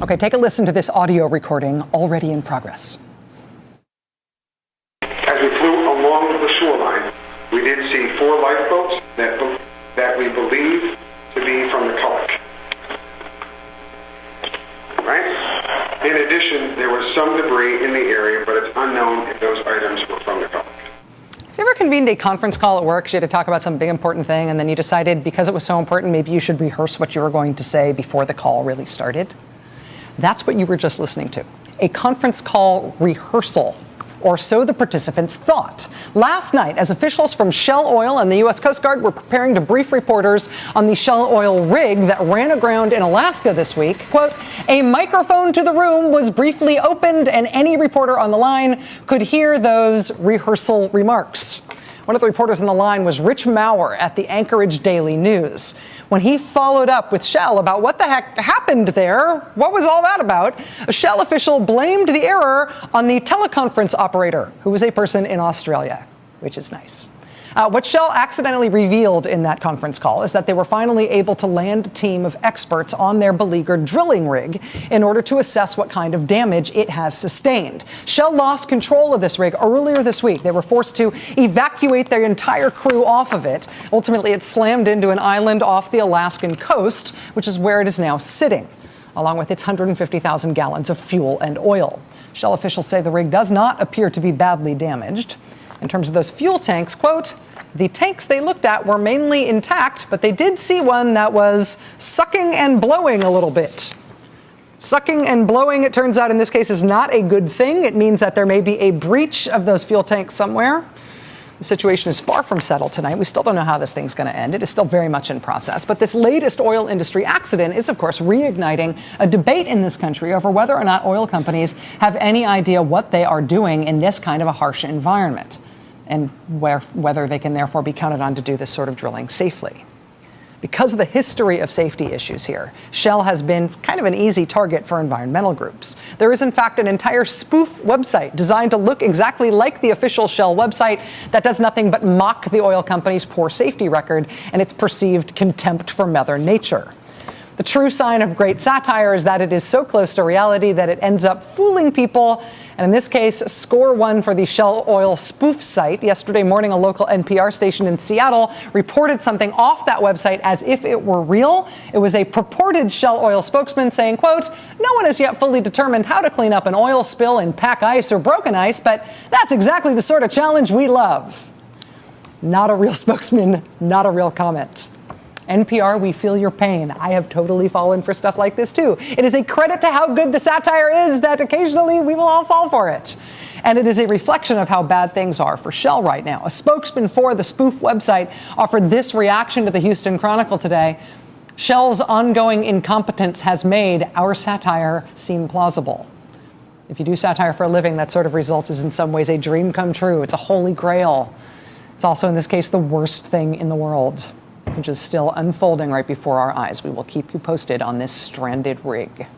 Okay, take a listen to this audio recording already in progress. As we flew along the shoreline, we did see 4 lifeboats that we believe to be from the Culloch. Right? In addition, there was some debris in the area, but it's unknown if those items were from the Culloch. Have you ever convened a conference call at work? You had to talk about some big important thing, and then you decided because it was so important, maybe you should rehearse what you were going to say before the call really started? That's what you were just listening to. A conference call rehearsal, or so the participants thought. Last night, as officials from Shell Oil and the U.S. Coast Guard were preparing to brief reporters on the Shell Oil rig that ran aground in Alaska this week, quote, a microphone to the room was briefly opened and any reporter on the line could hear those rehearsal remarks. One of the reporters on the line was Rich Maurer at the Anchorage Daily News. When he followed up with Shell about what the heck happened there, what was all that about, a Shell official blamed the error on the teleconference operator, who was a person in Australia, which is nice. What Shell accidentally revealed in that conference call is that they were finally able to land a team of experts on their beleaguered drilling rig in order to assess what kind of damage it has sustained. Shell lost control of this rig earlier this week. They were forced to evacuate their entire crew off of it. Ultimately, it slammed into an island off the Alaskan coast, which is where it is now sitting, along with its 150,000 gallons of fuel and oil. Shell officials say the rig does not appear to be badly damaged. In terms of those fuel tanks, quote, the tanks they looked at were mainly intact, but they did see one that was sucking and blowing a little bit. Sucking and blowing, it turns out in this case, is not a good thing. It means that there may be a breach of those fuel tanks somewhere. The situation is far from settled tonight. We still don't know how this thing's going to end. It is still very much in process. But this latest oil industry accident is, of course, reigniting a debate in this country over whether or not oil companies have any idea what they are doing in this kind of a harsh environment, and whether they can therefore be counted on to do this sort of drilling safely. Because of the history of safety issues here, Shell has been kind of an easy target for environmental groups. There is, in fact, an entire spoof website designed to look exactly like the official Shell website that does nothing but mock the oil company's poor safety record and its perceived contempt for Mother Nature. The true sign of great satire is that it is so close to reality that it ends up fooling people. And in this case, score one for the Shell Oil spoof site. Yesterday morning, a local NPR station in Seattle reported something off that website as if it were real. It was a purported Shell Oil spokesman saying, quote, no one has yet fully determined how to clean up an oil spill in pack ice or broken ice, but that's exactly the sort of challenge we love. Not a real spokesman, not a real comment. NPR, we feel your pain. I have totally fallen for stuff like this, too. It is a credit to how good the satire is that occasionally we will all fall for it. And it is a reflection of how bad things are for Shell right now. A spokesman for the spoof website offered this reaction to the Houston Chronicle today. Shell's ongoing incompetence has made our satire seem plausible. If you do satire for a living, that sort of result is in some ways a dream come true. It's a holy grail. It's also, in this case, the worst thing in the world, which is still unfolding right before our eyes. We will keep you posted on this stranded rig.